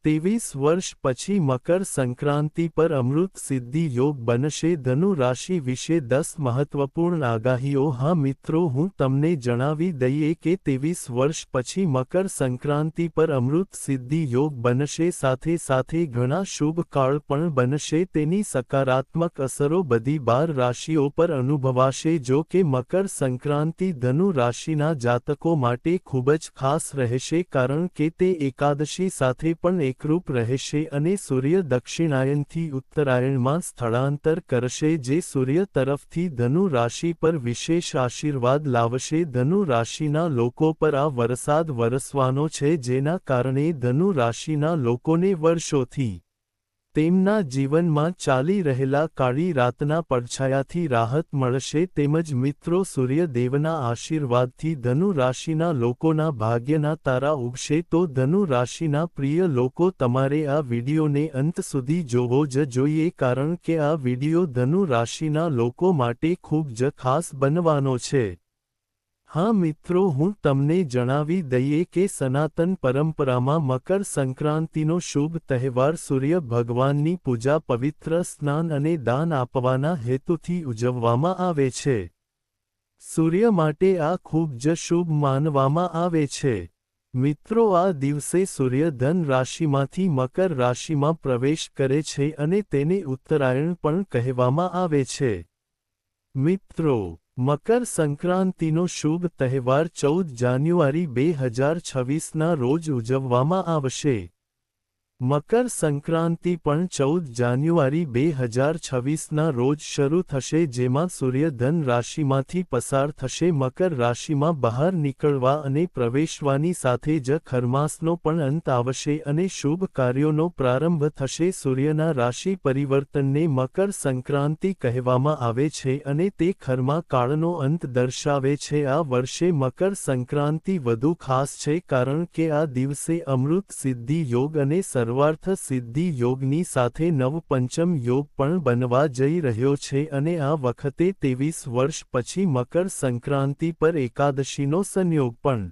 23 વર્ષ પછી મકર સંક્રાંતિ પર અમૃત સિદ્ધિ યોગ બનશે ધનુ રાશિ વિશે 10 મહત્વપૂર્ણ આગાહીઓ હા મિત્રો હું તમને જણાવી દઈએ કે 23 વર્ષ પછી મકર સંક્રાંતિ પર અમૃત સિદ્ધિ યોગ બનશે સાથે સાથે ઘણા શુભ કાળ પણ બનશે તેની સકારાત્મક અસરો બધી 12 રાશિઓ પર અનુભવાશે જો કે મકર સંક્રાંતિ ધનુ રાશિના જાતકો માટે ખૂબ જ ખાસ રહેશે કારણ કે તે એકાદશી સાથે પણ એકરૂપ રહેશે અને સૂર્ય દક્ષિણાયનથી ઉત્તરાયણમાં સ્થળાંતર કરશે જે સૂર્ય તરફથી ધનુ રાશિ પર વિશેષ આશીર્વાદ લાવશે ધનુ રાશિના લોકો પર આ વરસાદ વરસવાનો છે જેના કારણે ધનુ રાશિના લોકોને વર્ષોથી તેમના જીવનમાં ચાલી રહેલા કાળી રાતના પડછાયાથી રાહત મળશે તેમજ મિત્રો સૂર્યદેવના આશીર્વાદથી ધનુ રાશિના લોકોના ભાગ્યના તારા ઉગશે તો ધનુ રાશિના પ્રિય લોકો તમારે આ વિડીયોને અંત સુધી જોવો જ જોઈએ કારણ કે આ વિડીયો ધનુ રાશિના લોકો માટે ખૂબ જ ખાસ બનવાનો છે હા મિત્રો હું તમને જણાવી દઈએ કે સનાતન પરંપરામાં મકર સંક્રાંતિનો શુભ તહેવાર સૂર્ય ભગવાનની પૂજા પવિત્ર સ્નાન અને દાન આપવાના હેતુથી ઉજવવામાં આવે છે સૂર્ય માટે આ ખૂબ જ શુભ માનવામાં આવે છે મિત્રો આ દિવસે સૂર્ય ધન રાશિમાંથી મકર રાશિમાં પ્રવેશ કરે છે અને તેને ઉત્તરાયણ પણ કહેવામાં આવે છે મિત્રો મકર સંક્રાંતિનો શુભ તહેવાર 14 જાન્યુઆરી 2026ના રોજ ઉજવવામાં આવશે મકર સંક્રાંતિ પણ 14 જાન્યુઆરી 2026ના રોજ શરૂ થશે જેમાં સૂર્ય ધન રાશિમાંથી પસાર થશે મકર રાશિમાં બહાર નીકળવા અને પ્રવેશવાની સાથે જ ખરમાસનો પણ અંત આવશે અને શુભ કાર્યોનો પ્રારંભ થશે સૂર્યના રાશિ પરિવર્તનને મકર સંક્રાંતિ કહેવામાં આવે છે અને તે ખરમા કાળનો અંત દર્શાવે છે આ વર્ષે મકર સંક્રાંતિ વધુ ખાસ છે કારણ કે આ દિવસે અમૃત સિદ્ધિ યોગ અને સર્વાર્થ સિદ્ધિ યોગની સાથે નવપંચમ યોગ પણ બનવા જઈ રહ્યો છે અને આ વખતે 23 વર્ષ પછી મકર સંક્રાંતિ પર એકાદશીનો સંયોગ પણ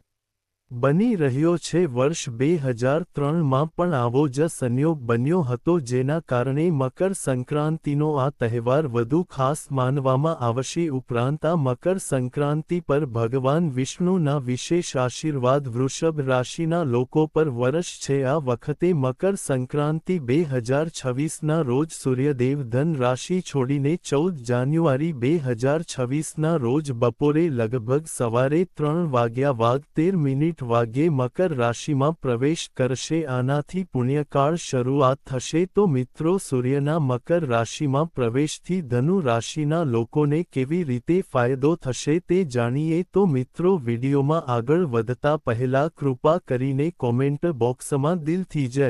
બની રહ્યો છે વર્ષ 2003માં પણ આવો જ સંયોગ બન્યો હતો જેના કારણે મકર સંક્રાંતિનો આ તહેવાર વધુ ખાસ માનવામાં આવશે ઉપરાંત આ મકર સંક્રાંતિ પર ભગવાન વિષ્ણુના વિશેષ આશીર્વાદ વૃષભ રાશિના લોકો પર વરસ છે આ વખતે મકર સંક્રાંતિ 2026ના રોજ સૂર્યદેવ ધન રાશિ છોડીને 14 જાન્યુઆરી 2026ના રોજ બપોરે લગભગ સવારે 3:13 વાગ્યે મકર રાશિમાં પ્રવેશ કરશે આનાથી પુણ્યકાળ શરૂઆત થશે તો મિત્રો સૂર્યના મકર રાશિમાં પ્રવેશથી ધનુ રાશિના લોકોને કેવી રીતે ફાયદો થશે તે જાણીએ તો મિત્રો વિડીયોમાં આગળ વધતા પહેલા કૃપા કરીને કોમેન્ટ બોક્સમાં દિલથી જય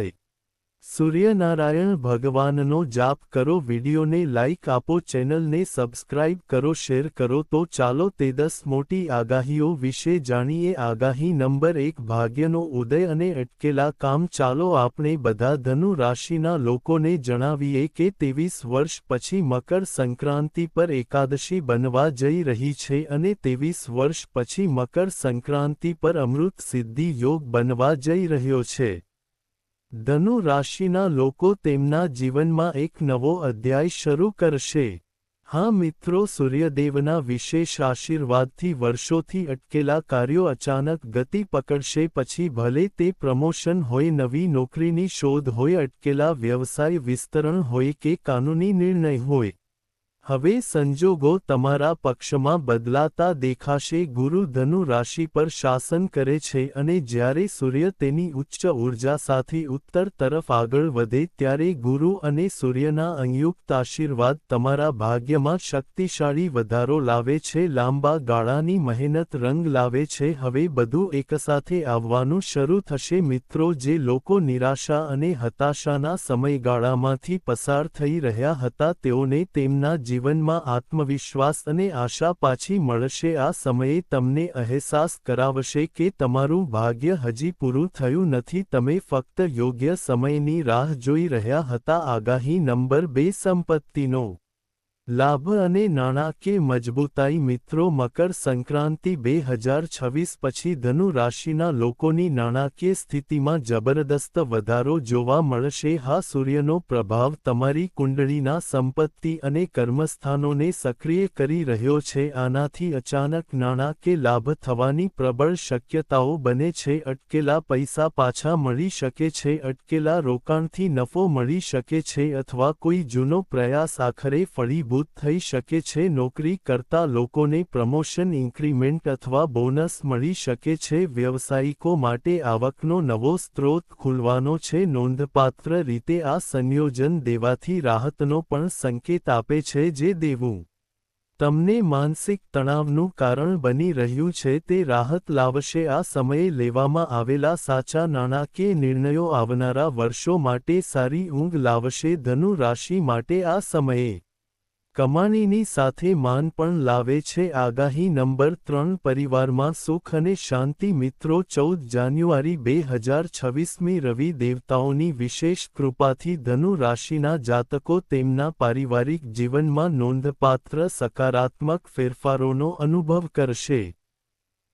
સૂર્યનારાયણ ભગવાનનો જાપ કરો વિડીયોને લાઇક આપો ચેનલને સબસ્ક્રાઇબ કરો શેર કરો તો ચાલો તે 10 મોટી આગાહીઓ વિશે જાણીએ આગાહી નંબર 1 ભાગ્યનો ઉદય અને અટકેલા કામ ચાલો આપણે બધા ધનુ રાશિના લોકોને જણાવીએ કે 23 વર્ષ પછી મકર સંક્રાંતિ પર એકાદશી બનવા જઈ રહી છે અને 23 વર્ષ પછી મકર સંક્રાંતિ પર અમૃત સિદ્ધિ યોગ બનવા જઈ રહ્યો છે ધનુ રાશિના લોકો તેમના જીવનમાં એક નવો અધ્યાય શરૂ કરશે હા મિત્રો સૂર્યદેવના વિશેષ આશીર્વાદથી વર્ષોથી અટકેલા કાર્યો અચાનક ગતિ પકડશે પછી ભલે તે પ્રમોશન હોય નવી નોકરીની શોધ હોય અટકેલા વ્યવસાય વિસ્તરણ હોય કે કાનૂની નિર્ણય હોય હવે સંજોગો તમારા પક્ષમાં બદલાતા દેખાશે ગુરુ ધનુ રાશિ પર શાસન કરે છે અને જ્યારે સૂર્ય તેની ઉચ્ચ ઊર્જા સાથે ઉત્તર તરફ આગળ વધે ત્યારે ગુરુ અને સૂર્યના સંયુક્ત આશીર્વાદ તમારા ભાગ્યમાં શક્તિશાળી વધારો લાવે છે લાંબા ગાળાની મહેનત રંગ લાવે છે હવે બધું એકસાથે આવવાનું શરૂ થશે મિત્રો જે લોકો નિરાશા અને હતાશાના સમયગાળામાંથી પસાર થઈ રહ્યા હતા તેઓને તેમના જીવનમાં આત્મવિશ્વાસ અને આશા પાછી મળશે આ સમયે તમને અહેસાસ કરાવશે કે તમારું ભાગ્ય હજી પૂરું થયું નથી તમે ફક્ત યોગ્ય સમયની રાહ જોઈ રહ્યા હતા આગાહી નંબર 2 સંપત્તિનો લાભ અને નાણાકીય મજબૂતાઈ મિત્રો મકર સંક્રાંતિ 2026 પછી ધનુ રાશિના લોકોની નાણાકીય સ્થિતિમાં જબરદસ્ત વધારો જોવા મળશે. હા, સૂર્યનો પ્રભાવ તમારી કુંડળીના સંપત્તિ અને કર્મસ્થાનોને સક્રિય કરી રહ્યો છે. આનાથી અચાનક નાણાકીય લાભ થવાની પ્રબળ શક્યતાઓ બને છે. અટકેલા પૈસા પાછા મળી શકે છે, અટકેલા રોકાણથી નફો મળી શકે છે અથવા કોઈ જૂનો પ્રયાસ આખરે ફળીભૂત થઈ શકે છે. નોકરી કરતા લોકોને પ્રમોશન, ઇન્ક્રીમેન્ટ અથવા બોનસ મળી શકે છે. વ્યવસાયિકો માટે આવકનો નવો સ્ત્રોત ખુલવાનો છે. નોંધપાત્ર રીતે આ સંયોજન દેવાથી રાહતનો પણ સંકેત આપે છે. જે દેવું તમને માનસિક તણાવનું કારણ બની રહ્યું છે તે રાહત લાવશે. આ સમયે લેવામાં આવેલા સાચા નાણાકીય નિર્ણયો આવનારા વર્ષો માટે સારી ઊંઘ લાવશે. ધનુ રાશિ માટે આ સમયે કમાણીની સાથે માન પણ લાવે છે. આગાહી નંબર 3 પરિવારમાં સુખ અને શાંતિ મિત્રો 14 જાન્યુઆરી 2026મી રવિ દેવતાઓની વિશેષ કૃપાથી ધનુ રાશિના જાતકો તેમના પારિવારિક જીવનમાં નોંધપાત્ર સકારાત્મક ફેરફારોનો અનુભવ કરશે.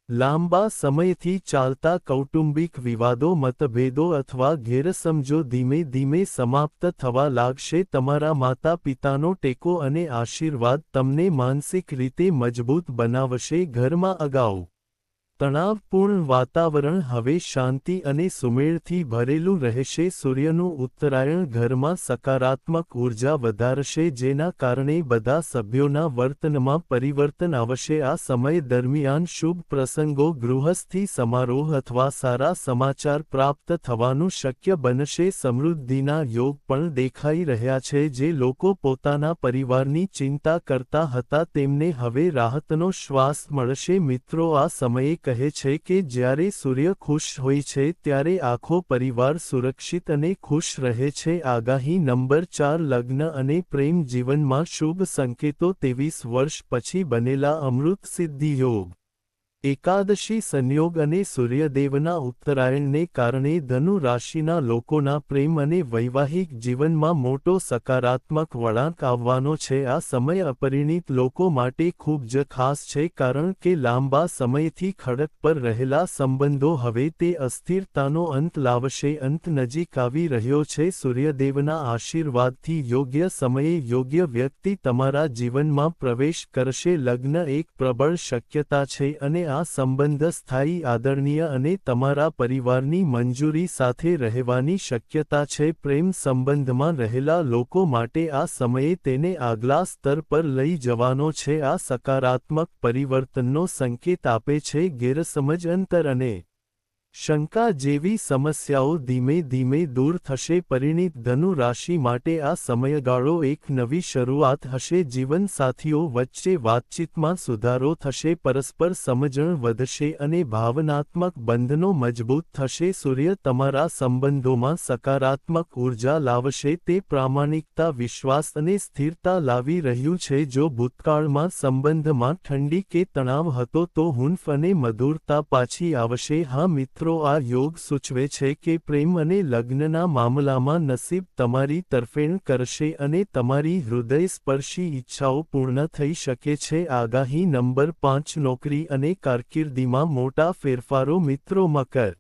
લાંબા સમયથી ચાલતા કૌટુંબિક વિવાદો, મતભેદો અથવા ગેરસમજો ધીમે ધીમે સમાપ્ત થવા લાગશે. તમારા માતા-પિતાનો ટેકો અને આશીર્વાદ તમને માનસિક રીતે મજબૂત બનાવશે. ઘરમાં અગાઉ તણાવપૂર્ણ વાતાવરણ હવે શાંતિ અને સુમેળથી ભરેલું રહેશે. સૂર્યનું ઉત્તરાયણ ઘરમાં સકારાત્મક ઊર્જા વધારશે, જેના કારણે બધા સભ્યોના વર્તનમાં પરિવર્તન આવશે. આ સમય દરમિયાન શુભ પ્રસંગો, ગૃહસ્થી સમારોહ અથવા સારા સમાચાર પ્રાપ્ત થવાનું શક્ય બનશે. સમૃદ્ધિના યોગ પણ દેખાઈ રહ્યા છે. જે લોકો પોતાના પરિવારની ચિંતા કરતા હતા તેમને હવે રાહતનો શ્વાસ મળશે. મિત્રો, આ સમયે કહે છે કે જ્યારે સૂર્ય ખુશ હોય છે ત્યારે આખો પરિવાર સુરક્ષિત અને ખુશ રહે છે. આગાહી નંબર 4 લગ્ન અને પ્રેમ જીવનમાં શુભ સંકેતો 23 વર્ષ પછી બનેલા અમૃત સિદ્ધિ યોગ, એકાદશી સંયોગ અને સૂર્યદેવના ઉત્તરાયણને કારણે ધનુ રાશિના લોકોના પ્રેમ અને વૈવાહિક જીવનમાં મોટો સકારાત્મક વળાંક આવવાનો છે. આ સમય અપરિણિત લોકો માટે ખૂબ જ ખાસ છે કારણ કે લાંબા સમયથી ખડક પર રહેલા સંબંધો હવે તે અસ્થિરતાનો અંત લાવશે. અંત નજીક આવી રહ્યો છે. સૂર્યદેવના આશીર્વાદથી યોગ્ય સમયે યોગ્ય વ્યક્તિ તમારા જીવનમાં પ્રવેશ કરશે. લગ્ન એક પ્રબળ શક્યતા છે અને આ સંબંધ સ્થાયી, આદરણીય અને તમારા પરિવારની મંજૂરી સાથે રહેવાની શક્યતા છે. પ્રેમ સંબંધમાં રહેલા લોકો માટે આ સમયે તેને આગલા સ્તર પર લઈ જવાનો છે. આ સકારાત્મક પરિવર્તનનો સંકેત આપે છે. ગેરસમજ, અંતર અને શંકા જેવી સમસ્યાઓ ધીમે ધીમે દૂર થશે. પરિણીત ધનુ રાશિ માટે આ સમયગાળો એક નવી શરૂઆત હશે. જીવનસાથીઓ વચ્ચે વાતચીતમાં સુધારો થશે, પરસ્પર સમજણ વધશે અને ભાવનાત્મક બંધનો મજબૂત થશે. સૂર્ય તમારા સંબંધોમાં સકારાત્મક ઊર્જા લાવશે. તે પ્રામાણિકતા, વિશ્વાસ અને સ્થિરતા લાવી રહ્યું છે. જો ભૂતકાળમાં સંબંધમાં ઠંડી કે તણાવ હતો તો હૂંફ અને મધુરતા પાછી આવશે. હા મિત્રો, આ યોગ સૂચવે છે કે પ્રેમ અને લગ્નના મામલામાં નસીબ તમારી તરફેણ કરશે અને તમારી હૃદયસ્પર્શી ઈચ્છાઓ પૂર્ણ થઈ શકે છે. આગાહી નંબર 5 નોકરી અને કારકિર્દીમાં મોટા ફેરફારો મિત્રો મકર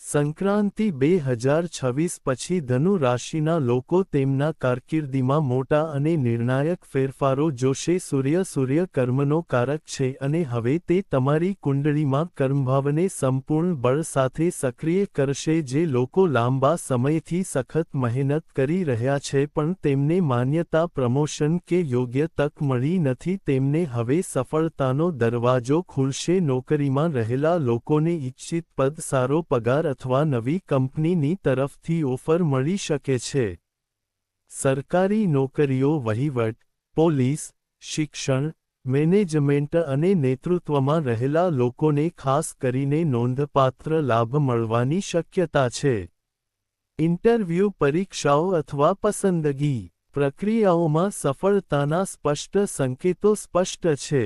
સંક્રાંતિ 2026 પછી ધનુ રાશિના લોકો તેમના કારકિર્દીમાં મોટા અને નિર્ણાયક ફેરફારો જોશે. સૂર્ય કર્મનો કારક છે અને હવે તે તમારી કુંડળીમાં કર્મભાવને સંપૂર્ણ બળ સાથે સક્રિય કરશે. જે લોકો લાંબા સમયથી સખત મહેનત કરી રહ્યા છે પણ તેમને માન્યતા, પ્રમોશન કે યોગ્ય તક મળી નથી, તેમને હવે સફળતાનો દરવાજો ખુલશે. નોકરીમાં રહેલા લોકોને ઇચ્છિત પદ, સારો પગાર અથવા નવી કંપનીની તરફથી ઓફર મળી શકે છે. સરકારી નોકરીઓ, વહીવટ, પોલીસ, શિક્ષણ, મેનેજમેન્ટ અને નેતૃત્વમાં રહેલા લોકોને ખાસ કરીને નોંધપાત્ર લાભ મળવાની શક્યતા છે. ઇન્ટરવ્યૂ, પરીક્ષાઓ અથવા પસંદગી પ્રક્રિયાઓમાં સફળતાના સ્પષ્ટ સંકેતો સ્પષ્ટ છે.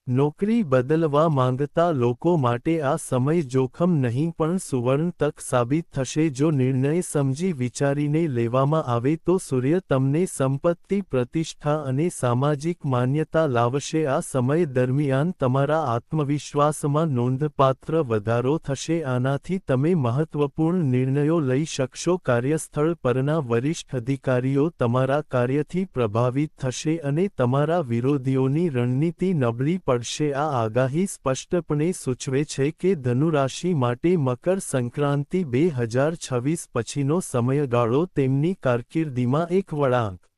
નોકરી બદલવા માંગતા લોકો માટે આ સમય જોખમ નહીં પણ સુવર્ણ તક સાબિત થશે જો નિર્ણય સમજી વિચારીને લેવામાં આવે તો સૂર્ય તમને સંપત્તિ પ્રતિષ્ઠા અને સામાજિક માન્યતા લાવશે આ સમય દરમિયાન તમારા આત્મવિશ્વાસમાં નોંધપાત્ર વધારો થશે આનાથી તમે મહત્વપૂર્ણ નિર્ણયો લઈ શકશો કાર્યસ્થળ પરના વરિષ્ઠ અધિકારીઓ તમારા કાર્યથી પ્રભાવિત થશે અને તમારા વિરોધીઓની રણનીતિ નબળી પડશે આ આગાહી સ્પષ્ટપણે સૂચવે છે કે ધનુ રાશિ માટે મકર સંક્રાંતિ 2026 પછીનો સમયગાળો તેમની કારકિર્દીમાં એક વળાંક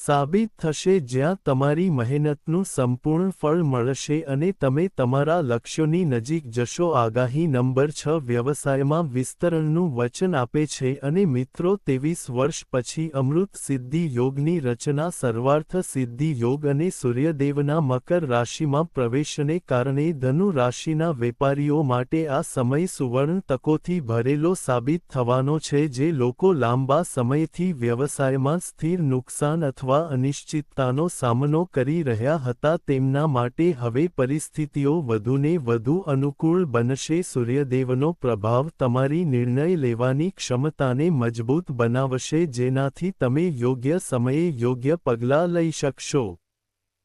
સાબિત થશે જ્યાં તમારી મહેનતનું સંપૂર્ણ ફળ મળશે અને તમે તમારા લક્ષ્યોની નજીક જશો આગાહી નંબર 6 વ્યવસાયમાં વિસ્તરણનું વચન આપે છે અને મિત્રો 23 વર્ષ પછી અમૃત સિદ્ધિ યોગની રચના સર્વાર્થ સિદ્ધિ યોગ અને સૂર્યદેવના મકર રાશિમાં પ્રવેશને કારણે ધનુ રાશિના વેપારીઓ માટે આ સમય સુવર્ણ તકોથી ભરેલો સાબિત થવાનો છે જે લોકો લાંબા સમયથી વ્યવસાયમાં સ્થિર નુકસાન અથવા અનિશ્ચિતતાનો સામનો કરી રહ્યા હતા તેમના માટે હવે પરિસ્થિતિઓ વધુને વધુ અનુકૂળ બનશે સૂર્યદેવનો પ્રભાવ તમારી નિર્ણય લેવાની ક્ષમતાને મજબૂત બનાવશે જેનાથી તમે યોગ્ય સમયે યોગ્ય પગલાં લઈ શકશો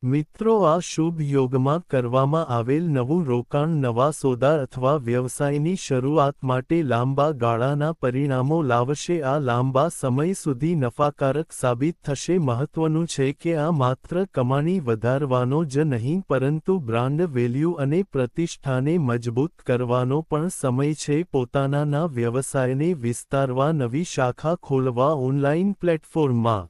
મિત્રો આ શુભ યોગમાં કરવામાં આવેલ નવું રોકાણ નવા સોદા અથવા વ્યવસાયની શરૂઆત માટે લાંબા ગાળાના પરિણામો લાવશે આ લાંબા સમય સુધી નફાકારક સાબિત થશે મહત્વનું છે કે આ માત્ર કમાણી વધારવાનો જ નહીં પરંતુ બ્રાન્ડ વેલ્યુ અને પ્રતિષ્ઠાને મજબૂત કરવાનો પણ સમય છે પોતાના વ્યવસાયને વિસ્તારવા નવી શાખા ખોલવા ઓનલાઈન પ્લેટફોર્મમાં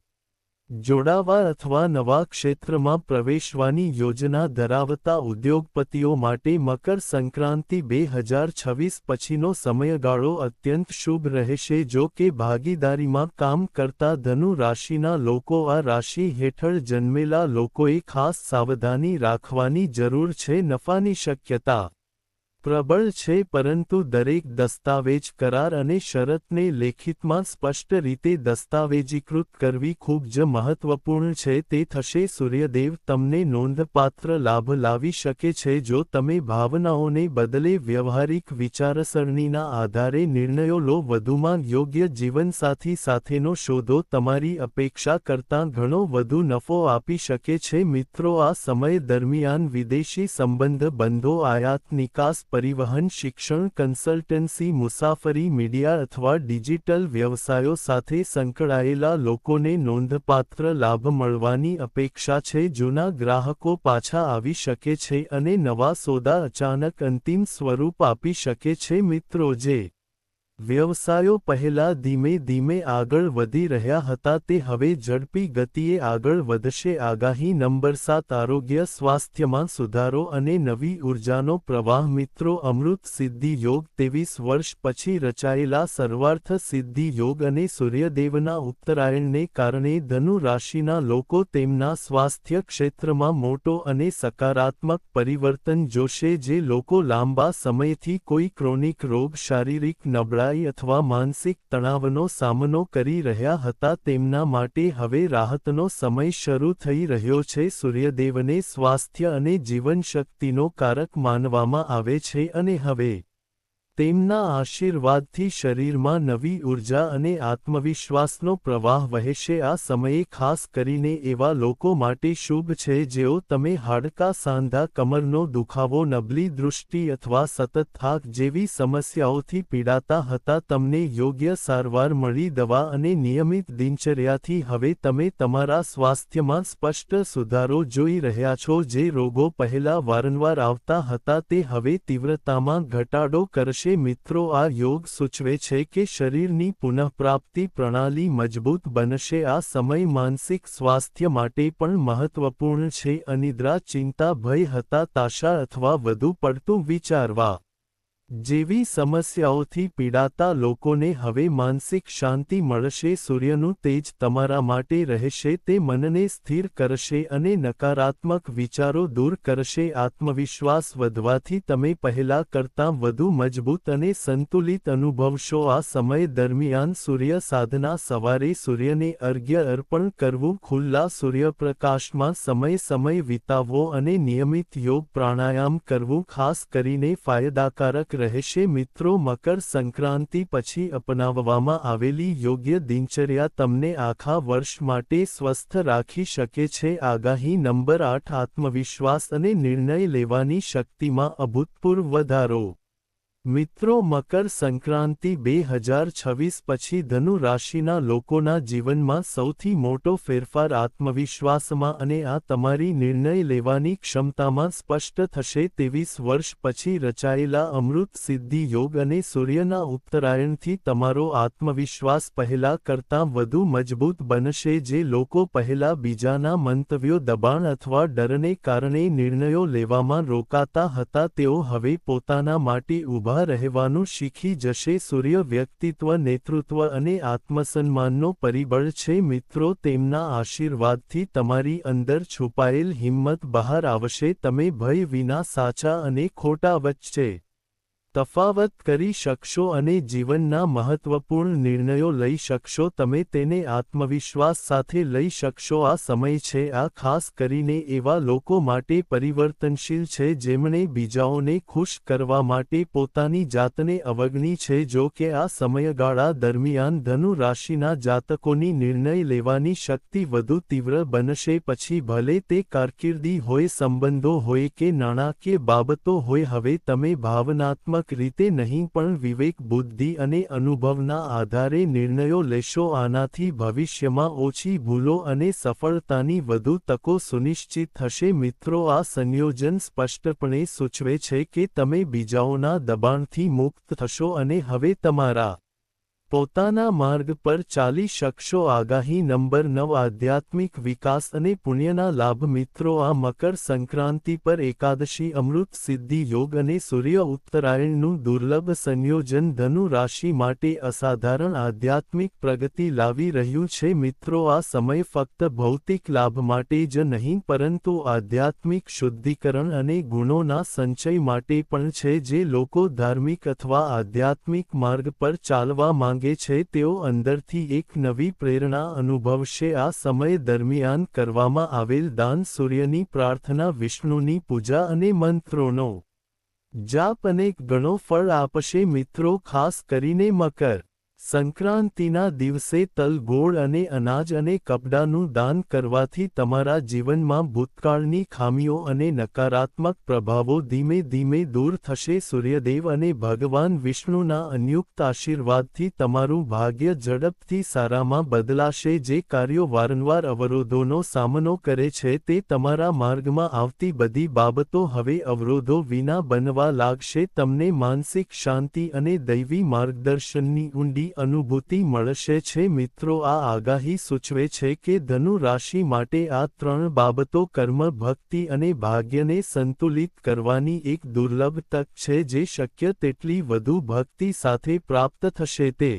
જોડાવા અથવા નવા ક્ષેત્રમાં પ્રવેશવાની યોજના ધરાવતા ઉદ્યોગપતિઓ માટે મકર સંક્રાંતિ 2026 પછીનો સમયગાળો અત્યંત શુભ રહેશે જો કે ભાગીદારીમાં કામ કરતા ધનુ રાશિના લોકો આ રાશિ હેઠળ જન્મેલા લોકોએ ખાસ સાવધાની રાખવાની જરૂર છે નફાની શક્યતા પ્રબળ છે પરંતુ દરેક દસ્તાવેજ કરાર અને શરતને લેખિતમાં સ્પષ્ટ રીતે દસ્તાવેજીકૃત કરવી ખૂબ જ મહત્વપૂર્ણ છે તે થશે સૂર્યદેવ તમને નોંધપાત્ર લાભ લાવી શકે છે જો તમે ભાવનાઓને બદલે વ્યવહારિક વિચારસરણીના આધારે નિર્ણયો લો વધુમાં યોગ્ય જીવનસાથી સાથેનો શોધો તમારી અપેક્ષા કરતાં ઘણો વધુ નફો આપી શકે છે મિત્રો આ સમય દરમિયાન વિદેશી સંબંધ બંધો આયાત નિકાસ પરિવહન શિક્ષણ કન્સલ્ટન્સી મુસાફરી મીડિયા અથવા ડિજિટલ વ્યવસાયો સાથે સંકળાયેલા લોકોને નોંધપાત્ર લાભ મળવાની અપેક્ષા છે જૂના ગ્રાહકો પાછા આવી શકે છે અને નવા સોદા અચાનક અંતિમ સ્વરૂપ આપી શકે છે મિત્રો જે વ્યવસાયો પહેલા ધીમે ધીમે આગળ વધી રહ્યા હતા તે હવે ઝડપી ગતિએ આગળ વધશે આગાહી નંબર 7 આરોગ્ય સ્વાસ્થ્યમાં સુધારો અને નવી ઉર્જાનો પ્રવાહ મિત્રો અમૃત સિદ્ધિ યોગ 23 વર્ષ પછી રચાયેલા સર્વાર્થ સિદ્ધિ યોગ અને સૂર્યદેવના ઉત્તરાયણને કારણે ધનુ રાશિના લોકો તેમના સ્વાસ્થ્ય ક્ષેત્રમાં મોટો અને સકારાત્મક પરિવર્તન જોશે જે લોકો લાંબા સમયથી કોઈ ક્રોનિક રોગ શારીરિક નબળાઈ અથવા માનસિક તણાવનો સામનો કરી રહ્યા હતા તેમના માટે હવે રાહતનો સમય શરૂ થઈ રહ્યો છે સૂર્યદેવને સ્વાસ્થ્ય અને જીવનશક્તિનો કારક માનવામાં આવે છે અને હવે તેમના આશીર્વાદથી શરીરમાં નવી ઉર્જા અને આત્મવિશ્વાસનો પ્રવાહ વહેશે આ સમયે ખાસ કરીને એવા લોકો માટે શુભ છે જેઓ તમે હાડકા સાંધા કમરનો દુખાવો નબળી દૃષ્ટિ અથવા સતત થાક જેવી સમસ્યાઓથી પીડાતા હતા તમને યોગ્ય સારવાર મળી દવા અને નિયમિત દિનચર્યાથી હવે તમે તમારા સ્વાસ્થ્યમાં સ્પષ્ટ સુધારો જોઈ રહ્યા છો જે રોગો પહેલા વારંવાર આવતા હતા તે હવે તીવ્રતામાં ઘટાડો કરશે મિત્રો આ યોગ સૂચવે છે કે શરીરની પુનઃપ્રાપ્તિ પ્રણાલી મજબૂત બનશે આ સમય માનસિક સ્વાસ્થ્ય માટે પણ મહત્વપૂર્ણ છે અનિદ્રા ચિંતા ભય હતાશા અથવા વધુ પડતું વિચારવા જેવી સમસ્યાઓથી પીડાતા લોકોને હવે માનસિક શાંતિ મળશે. સૂર્યનું તેજ તમારા માટે રહેશે, તે મનને સ્થિર કરશે અને નકારાત્મક વિચારો દૂર કરશે. આત્મવિશ્વાસ વધવાથી તમે પહેલા કરતાં વધુ મજબૂત અને સંતુલિત અનુભવશો. આ સમય દરમિયાન સૂર્ય સાધના, સવારે સૂર્યને અર્ઘ્ય અર્પણ કરવું, ખુલ્લા સૂર્યપ્રકાશમાં સમય વિતાવવો અને નિયમિત યોગ પ્રાણાયામ કરવું ખાસ કરીને ફાયદાકારક રહેશે. મિત્રો, મકર સંક્રાંતિ પછી અપનાવવામાં આવેલી યોગ્ય દિનચર્યા તમને આખા વર્ષ માટે સ્વસ્થ રાખી શકે છે. આગાહી નંબર 8, આત્મવિશ્વાસ અને નિર્ણય લેવાની શક્તિમાં અભૂતપૂર્વ વધારો. મિત્રો, મકર સંક્રાંતિ 2026 પછી ધનુ રાશિના લોકોના જીવનમાં સૌથી મોટો ફેરફાર આત્મવિશ્વાસમાં અને આ તમારી નિર્ણય લેવાની ક્ષમતામાં સ્પષ્ટ થશે. 23 વર્ષ પછી રચાયેલા અમૃત સિદ્ધિ યોગ અને સૂર્યના ઉત્તરાયણથી તમારો આત્મવિશ્વાસ પહેલા કરતાં વધુ મજબૂત બનશે. જે લોકો પહેલા બીજાના મંતવ્યો, દબાણ અથવા ડરને કારણે નિર્ણયો લેવામાં રોકાતા હતા, તેઓ હવે પોતાના માટે ઊભા રહેવાનું શીખી જશે. સૂર્ય વ્યક્તિત્વ, નેતૃત્વ અને આત્મસન્માનનો પરિબળ છે. મિત્રો, તેમના આશીર્વાદથી તમારી અંદર છુપાયેલ હિંમત બહાર આવશે. તમે ભય વિના સાચા અને ખોટા વચ્ચે તફાવત કરી શકશો અને જીવનના મહત્વપૂર્ણ નિર્ણયો લઈ શકશો. તમે તેને આત્મવિશ્વાસ સાથે લઈ શકશો. આ સમય છે આ ખાસ કરીને એવા લોકો માટે પરિવર્તનશીલ છે જેમણે બીજાઓને ખુશ કરવા માટે પોતાની જાતને અવગણી છે. જો કે આ સમયગાળા દરમિયાન ધનુ રાશિના જાતકોની નિર્ણય લેવાની શક્તિ વધુ તીવ્ર બનશે. પછી ભલે તે કારકિર્દી હોય, સંબંધો હોય કે નાણાકીય બાબતો હોય, હવે તમે ભાવનાત્મક રીતે નહીં પણ વિવેક, બુદ્ધિ અને અનુભવના આધારે નિર્ણયો લેશો. આનાથી ભવિષ્યમાં ઓછી ભૂલો અને સફળતાની વધુ તકો સુનિશ્ચિત થશે. મિત્રો, આ સંયોજન સ્પષ્ટપણે સૂચવે છે કે તમે બીજાઓના દબાણથી મુક્ત થશો અને હવે તમારા પોતાના માર્ગ પર ચાલી શકશો. આગાહી નંબર 9, આધ્યાત્મિક વિકાસ અને પુણ્યના લાભ. મિત્રો, આ મકર સંક્રાંતિ પર એકાદશી, અમૃત સિદ્ધિ યોગ અને સૂર્ય ઉત્તરાયણનું દુર્લભ સંયોજન ધનુ રાશિ માટે અસાધારણ આધ્યાત્મિક પ્રગતિ લાવી રહ્યું છે. મિત્રો, આ સમય ફક્ત ભૌતિક લાભ માટે જ નહીં પરંતુ આધ્યાત્મિક શુદ્ધિકરણ અને ગુણોના સંચય માટે પણ છે. જે લોકો ધાર્મિક અથવા આધ્યાત્મિક માર્ગ પર ચાલવા માંગે છે, તેઓ અંદરથી એક નવી પ્રેરણા અનુભવશે. આ સમય દરમિયાન કરવામાં આવેલ દાન, સૂર્યની પ્રાર્થના, વિષ્ણુની પૂજા અને મંત્રોનો જાપ અનેક ગણો ફળ આપશે. મિત્રો, ખાસ કરીને મકર સંક્રાંતિના દિવસે તલ, ગોળ અને અનાજ અને કપડાનું દાન કરવાથી તમારા જીવનમાં ભૂતકાળની ખામીઓ અને નકારાત્મક પ્રભાવો ધીમે ધીમે દૂર થશે. સૂર્યદેવ અને ભગવાન વિષ્ણુના અન્યુક્ત આશીર્વાદથી તમારું ભાગ્ય ઝડપથી સારામાં બદલાશે. જે કાર્યો વારંવાર અવરોધોનો સામનો કરે છે, તે તમારા માર્ગમાં આવતી બધી બાબતો હવે અવરોધો વિના બનવા લાગશે. તમને માનસિક શાંતિ અને દૈવી માર્ગદર્શનની ઊંડી અનુભૂતિ મળશે છે. મિત્રો, આ આગાહી સૂચવે છે કે ધનુ રાશિ માટે આ ત્રણ બાબતો કર્મ, ભક્તિ અને ભાગ્યને સંતુલિત કરવાની એક દુર્લભ તક છે, જે શક્ય તેટલી વધુ ભક્તિ સાથે પ્રાપ્ત થશે. તે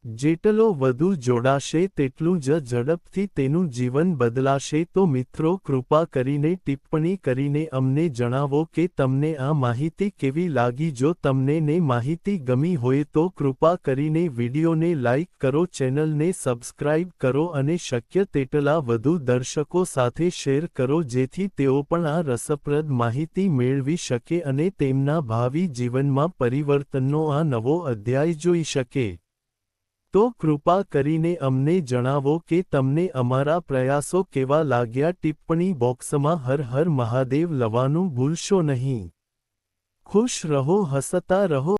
જેટલો વધુ જોડાશે તેટલું જ ઝડપથી તેનું જીવન બદલાશે. તો મિત્રો, કૃપા કરીને ટિપ્પણી કરીને અમને જણાવો કે તમને આ માહિતી કેવી લાગી. જો તમને ને માહિતી ગમી હોય તો કૃપા કરીને વિડીયોને લાઇક કરો, ચેનલને સબસ્ક્રાઇબ કરો અને શક્ય તેટલા વધુ દર્શકો સાથે શેર કરો, જેથી તેઓ પણ આ રસપ્રદ માહિતી મેળવી શકે અને તેમના ભાવિ જીવનમાં પરિવર્તનનો આ નવો અધ્યાય જોઈ શકે. તો કૃપા કરીને અમને જણાવો કે તમને અમારા પ્રયાસો કેવા લાગ્યા. ટિપ્પણી બોક્સમાં હર હર મહાદેવ લખવાનું ભૂલશો નહીં. ખુશ રહો, હસતા રહો.